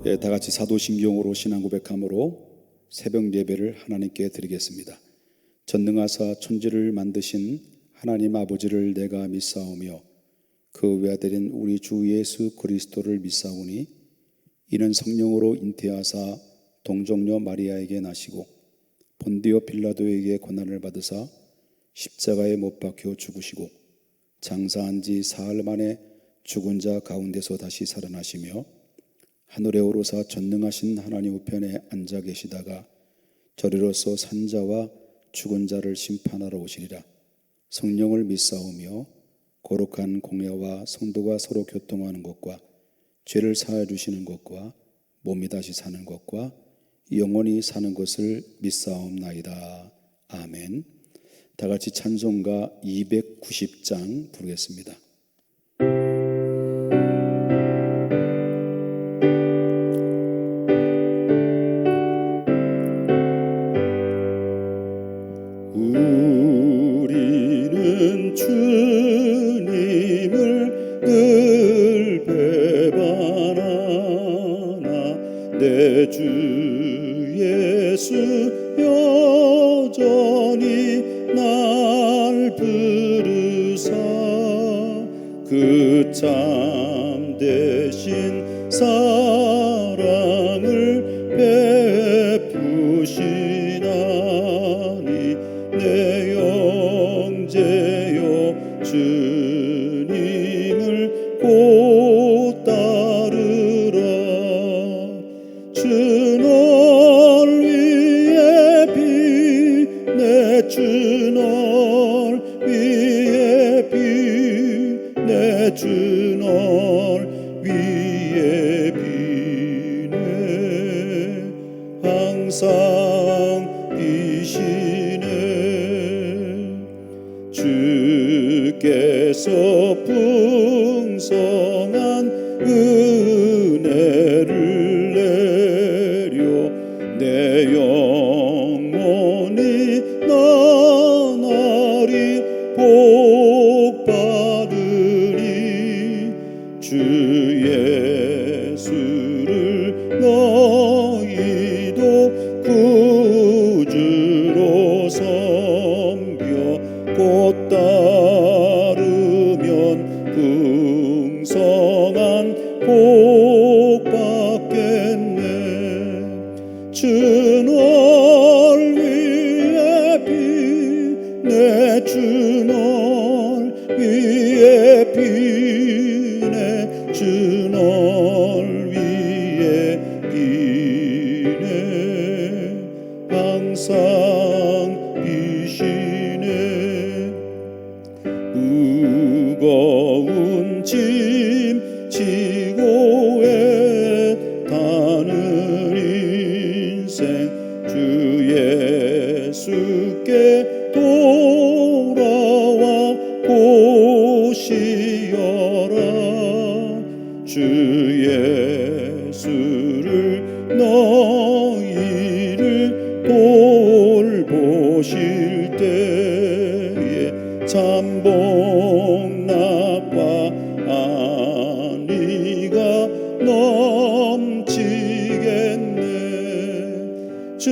다 같이 사도신경으로 신앙 고백함으로 새벽 예배를 하나님께 드리겠습니다. 전능하사 천지를 만드신 하나님 아버지를 내가 믿사오며 그 외아들인 우리 주 예수 그리스도를 믿사오니 이는 성령으로 잉태하사 동정녀 마리아에게 나시고 본디오 빌라도에게 고난을 받으사 십자가에 못 박혀 죽으시고 장사한 지 사흘 만에 죽은 자 가운데서 다시 살아나시며 하늘에 오르사 전능하신 하나님 우편에 앉아 계시다가 저리로서 산자와 죽은 자를 심판하러 오시리라. 성령을 믿사오며 거룩한 공예와 성도가 서로 교통하는 것과 죄를 사하여 주시는 것과 몸이 다시 사는 것과 영원히 사는 것을 믿사옵나이다. 아멘. 다 같이 찬송가 290장 부르겠습니다. 우리는 주님을 늘 배반하나 내 주 예수 여전히 날 부르사 그 참되신 사랑을 베푸시나니 내 영제여 주님을 곧 따르라. 주 널 위해 비내 주 널 위해 비내 주 널 위해 비네 항상 비시네. 주께서 풍성한 은혜를 내려 내 영혼이 나날이 복받으리. 주 예수를 너희도 구주로 섬겨 곧 따르면 풍성한 복 받겠네. 주 널 위해 비내 주 널 위해 비내 주 널 위해 비네 항상 비시네. 무거운 짐 지고 애타는 인생 주 예수께 돌아와 보시어라. 주 예수를 너희를 돌보실 때에 참 복락과 안위가 넘치겠네. 주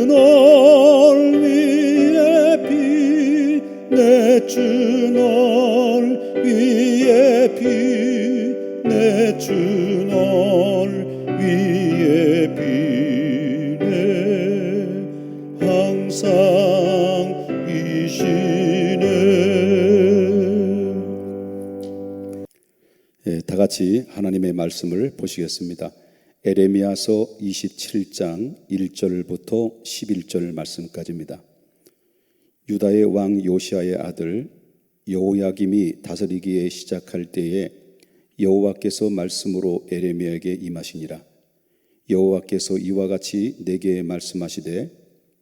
널 위해 비내 주 널 위해 비내 주 널 위해 비네 항상 비시네. 다 같이 하나님의 말씀을 보시겠습니다. 에레미야서 27장 1절부터 11절 말씀까지입니다. 유다의 왕 요시아의 아들 여호야김이 다스리기에 시작할 때에 여호와께서 말씀으로 에레미야에게 임하시니라. 여호와께서 이와 같이 내게 말씀하시되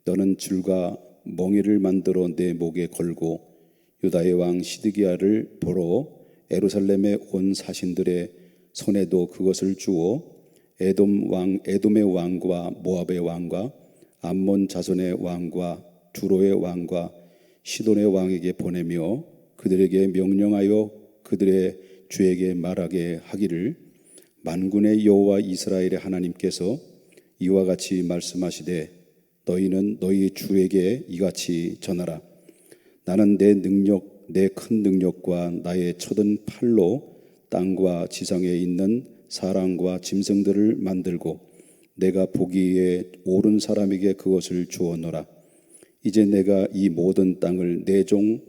너는 줄과 멍에를 만들어 내 목에 걸고 유다의 왕 시드기야를 보러 예루살렘에 온 사신들의 손에도 그것을 주어 에돔의 왕과 모압의 왕과 암몬 자손의 왕과 두로의 왕과 시돈의 왕에게 보내며 그들에게 명령하여 그들의 주에게 말하게 하기를 만군의 여호와 이스라엘의 하나님께서 이와 같이 말씀하시되 너희는 너희 주에게 이같이 전하라. 나는 내 능력, 내 큰 능력과 나의 쳐든 팔로 땅과 지상에 있는 사람과 짐승들을 만들고 내가 보기에 옳은 사람에게 그것을 주었노라. 이제 내가 이 모든 땅을 내 종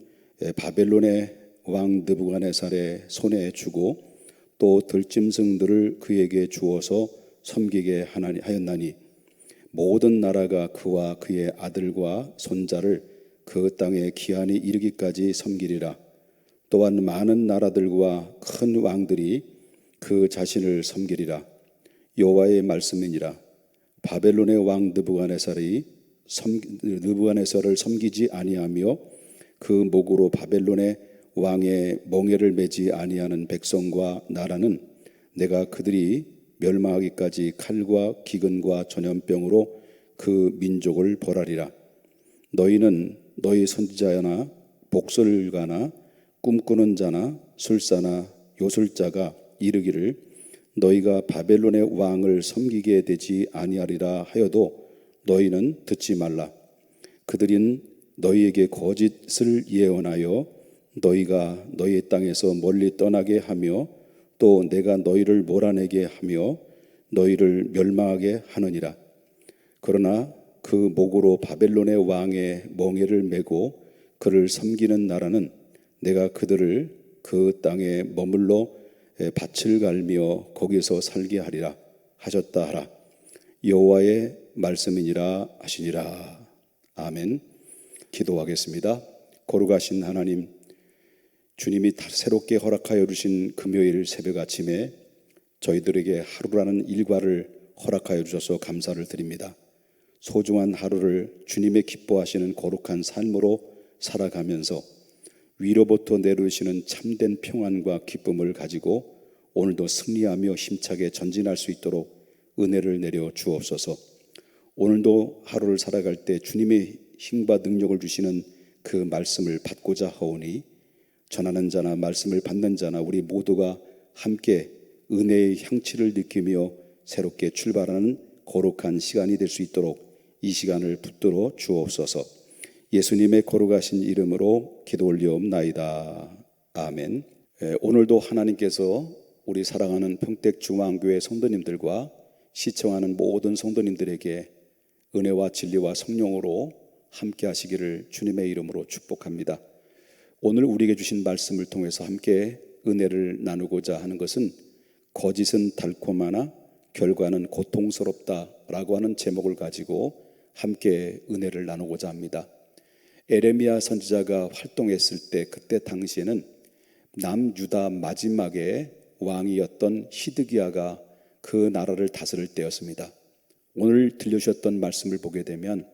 바벨론의 왕 느부갓네살의 손에 주고 또 들짐승들을 그에게 주어서 섬기게 하였나니 모든 나라가 그와 그의 아들과 손자를 그 땅에 기한이 이르기까지 섬기리라. 또한 많은 나라들과 큰 왕들이 그 자신을 섬기리라. 여호와의 말씀이니라. 바벨론의 왕 느부갓네살을 섬기지 아니하며 그 목으로 바벨론의 왕의 멍에를 매지 아니하는 백성과 나라는 내가 그들이 멸망하기까지 칼과 기근과 전염병으로 그 민족을 벌하리라. 너희는 너희 선지자나 복술가나 꿈꾸는 자나 술사나 요술자가 이르기를 너희가 바벨론의 왕을 섬기게 되지 아니하리라 하여도 너희는 듣지 말라. 그들은 너희에게 거짓을 예언하여 너희가 너희 땅에서 멀리 떠나게 하며 또 내가 너희를 몰아내게 하며 너희를 멸망하게 하느니라. 그러나 그 목으로 바벨론의 왕의 멍에를 메고 그를 섬기는 나라는 내가 그들을 그 땅에 머물러 밭을 갈며 거기서 살게 하리라 하셨다 하라. 여호와의 말씀이니라 하시니라. 아멘. 기도하겠습니다. 거룩하신 하나님, 주님이 새롭게 허락하여 주신 금요일 새벽 아침에 저희들에게 하루라는 일과를 허락하여 주셔서 감사를 드립니다. 소중한 하루를 주님의 기뻐하시는 거룩한 삶으로 살아가면서 위로부터 내려오시는 참된 평안과 기쁨을 가지고 오늘도 승리하며 힘차게 전진할 수 있도록 은혜를 내려 주옵소서. 오늘도 하루를 살아갈 때 주님의 힘과 능력을 주시는 그 말씀을 받고자 하오니 전하는 자나 말씀을 받는 자나 우리 모두가 함께 은혜의 향취를 느끼며 새롭게 출발하는 거룩한 시간이 될 수 있도록 이 시간을 붙들어 주옵소서. 예수님의 거룩하신 이름으로 기도 올리옵나이다. 아멘. 오늘도 하나님께서 우리 사랑하는 평택중앙교회 성도님들과 시청하는 모든 성도님들에게 은혜와 진리와 성령으로 함께 하시기를 주님의 이름으로 축복합니다. 오늘 우리에게 주신 말씀을 통해서 함께 은혜를 나누고자 하는 것은 거짓은 달콤하나 결과는 고통스럽다라고 하는 제목을 가지고 함께 은혜를 나누고자 합니다. 에레미야 선지자가 활동했을 때 그때 당시에는 남유다 마지막에 왕이었던 시드기야가 그 나라를 다스릴 때였습니다. 오늘 들려주셨던 말씀을 보게 되면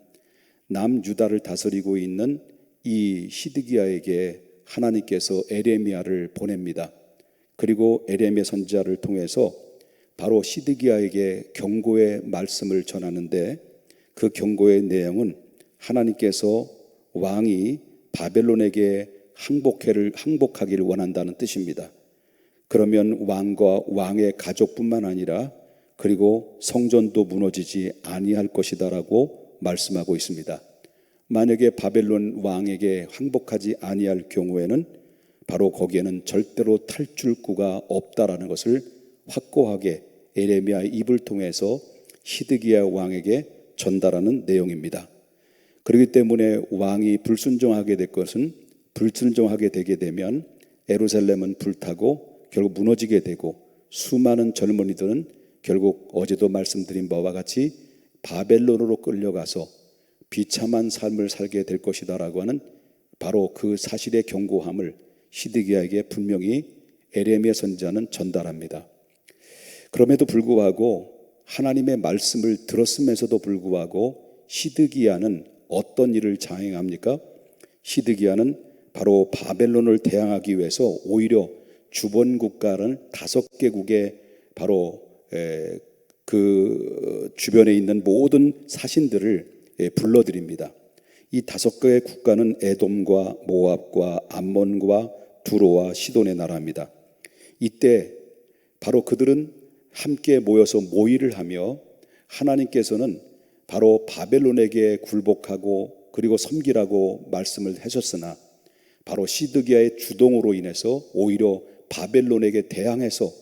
남유다를 다스리고 있는 이 시드기야에게 하나님께서 에레미야를 보냅니다. 그리고 에레미야 선지자를 통해서 바로 시드기야에게 경고의 말씀을 전하는데 그 경고의 내용은 하나님께서 왕이 바벨론에게 항복하기를 원한다는 뜻입니다. 그러면 왕과 왕의 가족뿐만 아니라 그리고 성전도 무너지지 아니할 것이다라고 말씀하고 있습니다. 만약에 바벨론 왕에게 항복하지 아니할 경우에는 바로 거기에는 절대로 탈출구가 없다라는 것을 확고하게 에레미야의 입을 통해서 시드기야 왕에게 전달하는 내용입니다. 그렇기 때문에 왕이 불순종하게 되게 되면 예루살렘은 불타고 결국 무너지게 되고 수많은 젊은이들은 결국 어제도 말씀드린 바와 같이 바벨론으로 끌려가서 비참한 삶을 살게 될 것이다라고 하는 바로 그 사실의 경고함을 시드기야에게 분명히 에레미야 선지자는 전달합니다. 그럼에도 불구하고 하나님의 말씀을 들었음에도 불구하고 시드기야는 어떤 일을 자행합니까? 시드기야는 바로 바벨론을 대항하기 위해서 오히려 주변 국가는 5개국의 바로 그 주변에 있는 모든 사신들을 불러들입니다. 이 5개의 국가는 에돔과 모압과 암몬과 두로와 시돈의 나라입니다. 이때 바로 그들은 함께 모여서 모의를 하며 하나님께서는 바로 바벨론에게 굴복하고 그리고 섬기라고 말씀을 하셨으나 바로 시드기야의 주동으로 인해서 오히려 바벨론에게 대항해서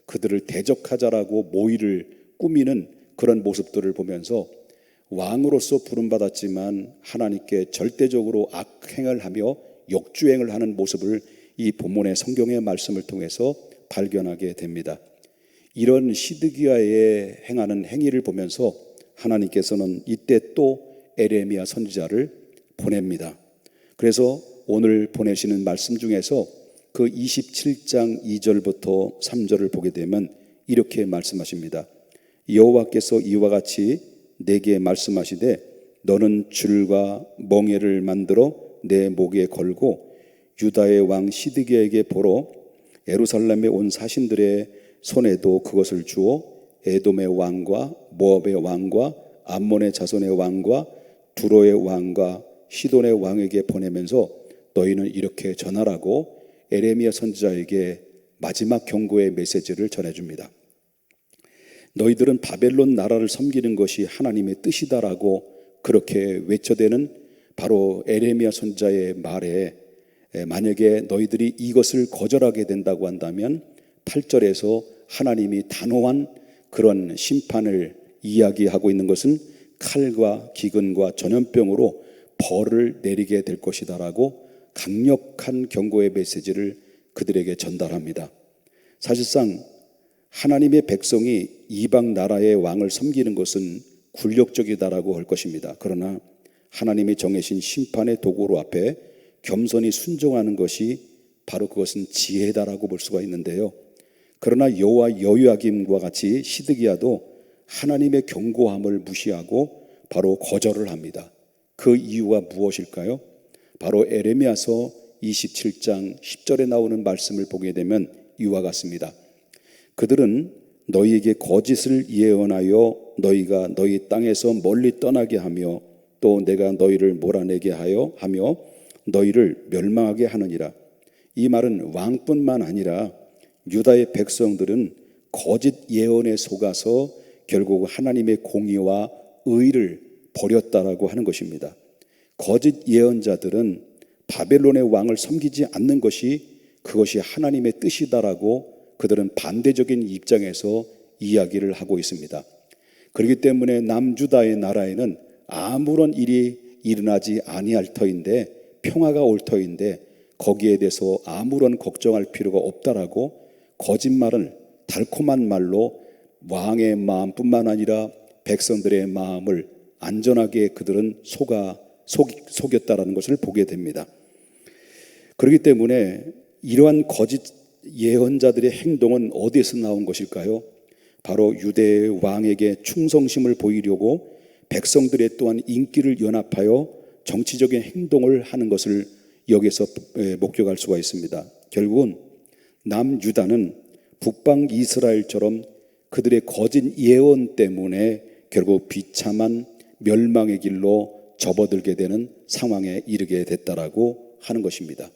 그들을 대적하자라고 모의를 꾸미는 그런 모습들을 보면서 왕으로서 부름받았지만 하나님께 절대적으로 악행을 하며 역주행을 하는 모습을 이 본문의 성경의 말씀을 통해서 발견하게 됩니다. 이런 시드기야의 행하는 행위를 보면서 하나님께서는 이때 또 에레미야 선지자를 보냅니다. 그래서 오늘 보내시는 말씀 중에서 그 27장 2절부터 3절을 보게 되면 이렇게 말씀하십니다. 여호와께서 이와 같이 내게 말씀하시되 너는 줄과 멍에를 만들어 내 목에 걸고 유다의 왕 시드기야에게 보러 예루살렘에 온 사신들의 손에도 그것을 주어 에돔의 왕과 모압의 왕과 암몬의 자손의 왕과 두로의 왕과 시돈의 왕에게 보내면서 너희는 이렇게 전하라고 에레미야 선지자에게 마지막 경고의 메시지를 전해줍니다. 너희들은 바벨론 나라를 섬기는 것이 하나님의 뜻이다라고 그렇게 외쳐대는 바로 에레미야 선지자의 말에 만약에 너희들이 이것을 거절하게 된다고 한다면 8절에서 하나님이 단호한 그런 심판을 이야기하고 있는 것은 칼과 기근과 전염병으로 벌을 내리게 될 것이다라고 강력한 경고의 메시지를 그들에게 전달합니다. 사실상 하나님의 백성이 이방 나라의 왕을 섬기는 것은 굴욕적이다라고 할 것입니다. 그러나 하나님이 정해신 심판의 도구로 앞에 겸손히 순종하는 것이 바로 그것은 지혜다라고 볼 수가 있는데요. 그러나 여호와 여호야김과 같이 시드기야도 하나님의 경고함을 무시하고 바로 거절을 합니다. 그 이유가 무엇일까요? 바로 에레미야서 27장 10절에 나오는 말씀을 보게 되면 이와 같습니다. 그들은 너희에게 거짓을 예언하여 너희가 너희 땅에서 멀리 떠나게 하며 또 내가 너희를 몰아내게 하며 너희를 멸망하게 하느니라. 이 말은 왕뿐만 아니라 유다의 백성들은 거짓 예언에 속아서 결국 하나님의 공의와 의를 버렸다라고 하는 것입니다. 거짓 예언자들은 바벨론의 왕을 섬기지 않는 것이 그것이 하나님의 뜻이다라고 그들은 반대적인 입장에서 이야기를 하고 있습니다. 그렇기 때문에 남유다의 나라에는 아무런 일이 일어나지 아니할 터인데 평화가 올 터인데 거기에 대해서 아무런 걱정할 필요가 없다라고 거짓말을 달콤한 말로 왕의 마음뿐만 아니라 백성들의 마음을 안전하게 그들은 속였다라는 것을 보게 됩니다. 그렇기 때문에 이러한 거짓 예언자들의 행동은 어디에서 나온 것일까요? 바로 유대의 왕에게 충성심을 보이려고 백성들의 또한 인기를 연합하여 정치적인 행동을 하는 것을 여기서 목격할 수가 있습니다. 결국은 남유다는 북방 이스라엘처럼 그들의 거짓 예언 때문에 결국 비참한 멸망의 길로 접어들게 되는 상황에 이르게 됐다라고 하는 것입니다.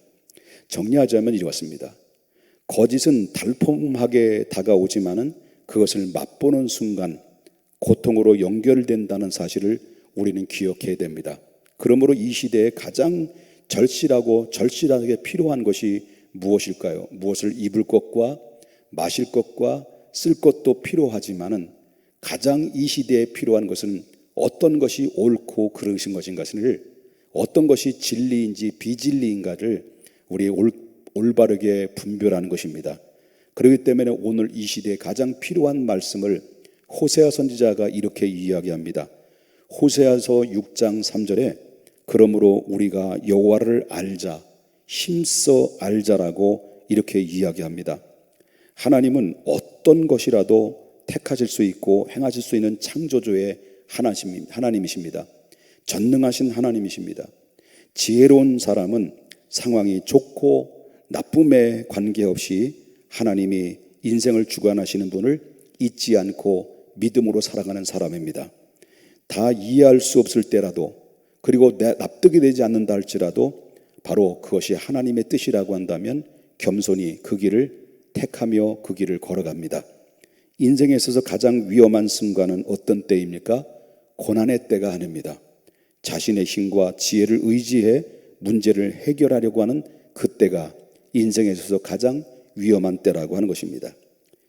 정리하자면 이렇습니다. 거짓은 달콤하게 다가오지만은 그것을 맛보는 순간 고통으로 연결된다는 사실을 우리는 기억해야 됩니다. 그러므로 이 시대에 가장 절실하게 필요한 것이 무엇일까요? 무엇을 입을 것과 마실 것과 쓸 것도 필요하지만은 가장 이 시대에 필요한 것은 어떤 것이 옳고 그르신 것인가를, 어떤 것이 진리인지 비진리인가를 우리 올바르게 분별하는 것입니다. 그렇기 때문에 오늘 이 시대에 가장 필요한 말씀을 호세아 선지자가 이렇게 이야기합니다. 호세아서 6장 3절에 그러므로 우리가 여호와를 알자, 힘써 알자라고 이렇게 이야기합니다. 하나님은 어떤 것이라도 택하실 수 있고 행하실 수 있는 창조주의 하나님이십니다. 전능하신 하나님이십니다. 지혜로운 사람은 상황이 좋고 나쁨에 관계없이 하나님이 인생을 주관하시는 분을 잊지 않고 믿음으로 살아가는 사람입니다. 다 이해할 수 없을 때라도, 그리고 납득이 되지 않는다 할지라도 바로 그것이 하나님의 뜻이라고 한다면 겸손히 그 길을 택하며 그 길을 걸어갑니다. 인생에 있어서 가장 위험한 순간은 어떤 때입니까? 고난의 때가 아닙니다. 자신의 힘과 지혜를 의지해 문제를 해결하려고 하는 그때가 인생에 있어서 가장 위험한 때라고 하는 것입니다.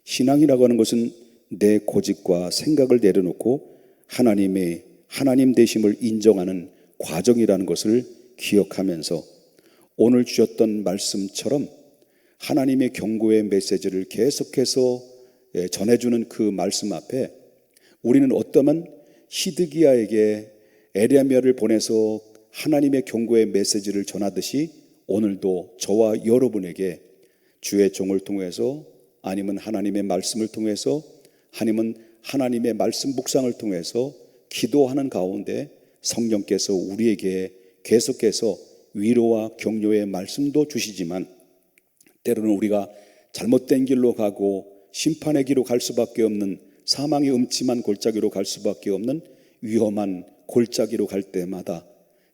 신앙이라고 하는 것은 내 고집과 생각을 내려놓고 하나님 되심을 인정하는 과정이라는 것을 기억하면서 오늘 주셨던 말씀처럼 하나님의 경고의 메시지를 계속해서 전해주는 그 말씀 앞에 우리는 어떠면 히드기야에게 에레미야를 보내서 하나님의 경고의 메시지를 전하듯이 오늘도 저와 여러분에게 주의 종을 통해서 아니면 하나님의 말씀을 통해서 아니면 하나님의 말씀 묵상을 통해서 기도하는 가운데 성령께서 우리에게 계속해서 위로와 격려의 말씀도 주시지만 때로는 우리가 잘못된 길로 가고 심판의 길로 갈 수밖에 없는 사망의 음침한 골짜기로 갈 수밖에 없는 위험한 골짜기로 갈 때마다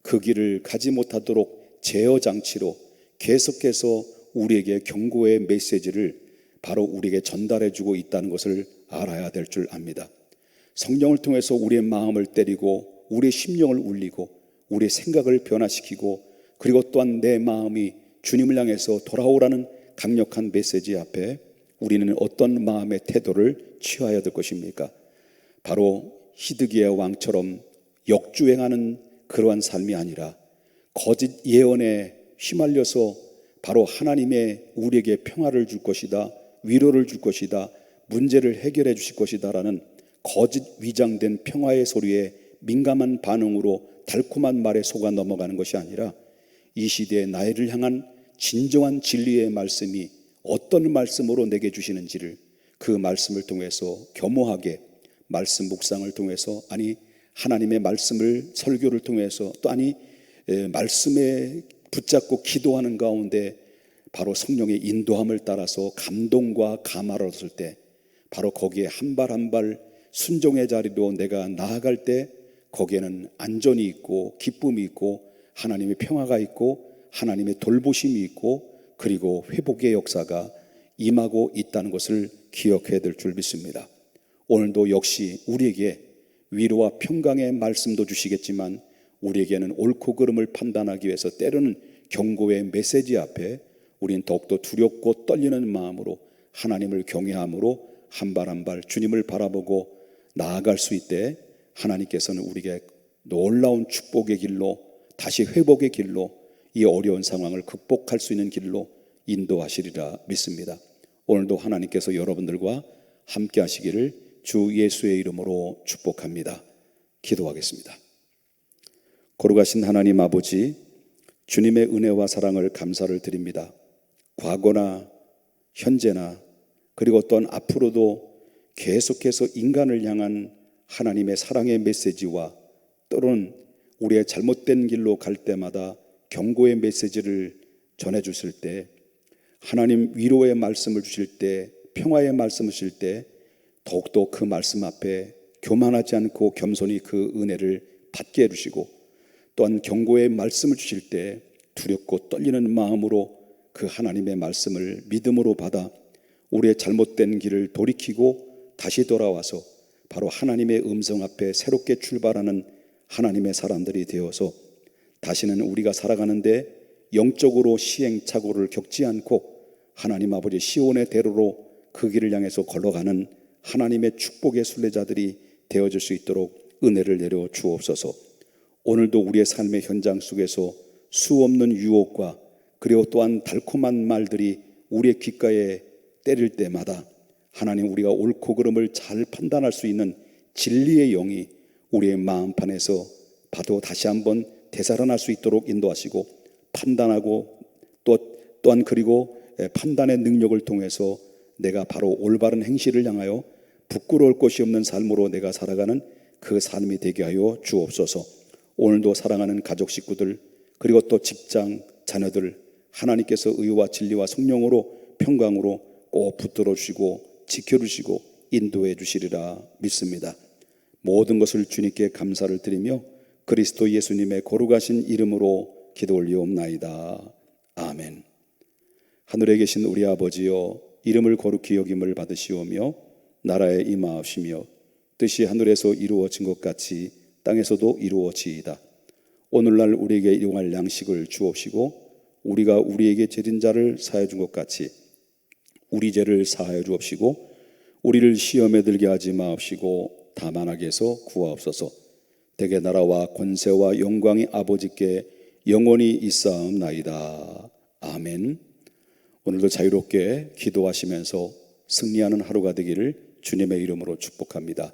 그 길을 가지 못하도록 제어 장치로 계속해서 우리에게 경고의 메시지를 바로 우리에게 전달해 주고 있다는 것을 알아야 될 줄 압니다. 성령을 통해서 우리의 마음을 때리고 우리의 심령을 울리고 우리의 생각을 변화시키고 그리고 또한 내 마음이 주님을 향해서 돌아오라는 강력한 메시지 앞에 우리는 어떤 마음의 태도를 취해야 될 것입니까? 바로 히드기야 왕처럼 역주행하는 그러한 삶이 아니라 거짓 예언에 휘말려서 바로 하나님의 우리에게 평화를 줄 것이다, 위로를 줄 것이다, 문제를 해결해 주실 것이다 라는 거짓 위장된 평화의 소리에 민감한 반응으로 달콤한 말에 속아 넘어가는 것이 아니라 이 시대의 나를 향한 진정한 진리의 말씀이 어떤 말씀으로 내게 주시는지를 그 말씀을 통해서 겸허하게 말씀 묵상을 통해서 하나님의 말씀을 설교를 통해서 또 말씀에 붙잡고 기도하는 가운데 바로 성령의 인도함을 따라서 감동과 감화를 얻을 때 바로 거기에 한 발 한 발 순종의 자리로 내가 나아갈 때 거기에는 안전이 있고 기쁨이 있고 하나님의 평화가 있고 하나님의 돌보심이 있고 그리고 회복의 역사가 임하고 있다는 것을 기억해야 될 줄 믿습니다. 오늘도 역시 우리에게 위로와 평강의 말씀도 주시겠지만 우리에게는 옳고 그름을 판단하기 위해서 때로는 경고의 메시지 앞에 우리는 더욱더 두렵고 떨리는 마음으로 하나님을 경외함으로 한 발 한 발 주님을 바라보고 나아갈 수 있되 하나님께서는 우리에게 놀라운 축복의 길로 다시 회복의 길로 이 어려운 상황을 극복할 수 있는 길로 인도하시리라 믿습니다. 오늘도 하나님께서 여러분들과 함께 하시기를 주 예수의 이름으로 축복합니다. 기도하겠습니다. 거룩하신 하나님 아버지, 주님의 은혜와 사랑을 감사를 드립니다. 과거나 현재나 그리고 또한 앞으로도 계속해서 인간을 향한 하나님의 사랑의 메시지와 또는 우리의 잘못된 길로 갈 때마다 경고의 메시지를 전해주실 때 하나님 위로의 말씀을 주실 때 평화의 말씀을 주실 때 더욱더 그 말씀 앞에 교만하지 않고 겸손히 그 은혜를 받게 해주시고 또한 경고의 말씀을 주실 때 두렵고 떨리는 마음으로 그 하나님의 말씀을 믿음으로 받아 우리의 잘못된 길을 돌이키고 다시 돌아와서 바로 하나님의 음성 앞에 새롭게 출발하는 하나님의 사람들이 되어서 다시는 우리가 살아가는데 영적으로 시행착오를 겪지 않고 하나님 아버지 시온의 대로로 그 길을 향해서 걸어가는 하나님의 축복의 순례자들이 되어질 수 있도록 은혜를 내려 주옵소서. 오늘도 우리의 삶의 현장 속에서 수없는 유혹과 그리고 또한 달콤한 말들이 우리의 귓가에 때릴 때마다 하나님 우리가 옳고 그름을 잘 판단할 수 있는 진리의 영이 우리의 마음판에서 봐도 다시 한번 되살아날 수 있도록 인도하시고 판단하고 또한 그리고 판단의 능력을 통해서 내가 바로 올바른 행실을 향하여 부끄러울 것이 없는 삶으로 내가 살아가는 그 삶이 되게 하여 주옵소서. 오늘도 사랑하는 가족 식구들 그리고 또 직장 자녀들 하나님께서 의와 진리와 성령으로 평강으로 꼭 붙들어 주시고 지켜주시고 인도해 주시리라 믿습니다. 모든 것을 주님께 감사를 드리며 그리스도 예수님의 거룩하신 이름으로 기도 올리옵나이다. 아멘. 하늘에 계신 우리 아버지여, 이름을 거룩히 여김을 받으시오며 나라에 임하옵시며 뜻이 하늘에서 이루어진 것 같이 땅에서도 이루어지이다. 오늘날 우리에게 일용할 양식을 주옵시고 우리가 우리에게 죄진 자를 사하여 준 것 같이 우리 죄를 사하여 주옵시고 우리를 시험에 들게 하지 마옵시고 다만 악에서 구하옵소서. 대개 나라와 권세와 영광이 아버지께 영원히 있사옵나이다. 아멘. 오늘도 자유롭게 기도하시면서 승리하는 하루가 되기를 주님의 이름으로 축복합니다.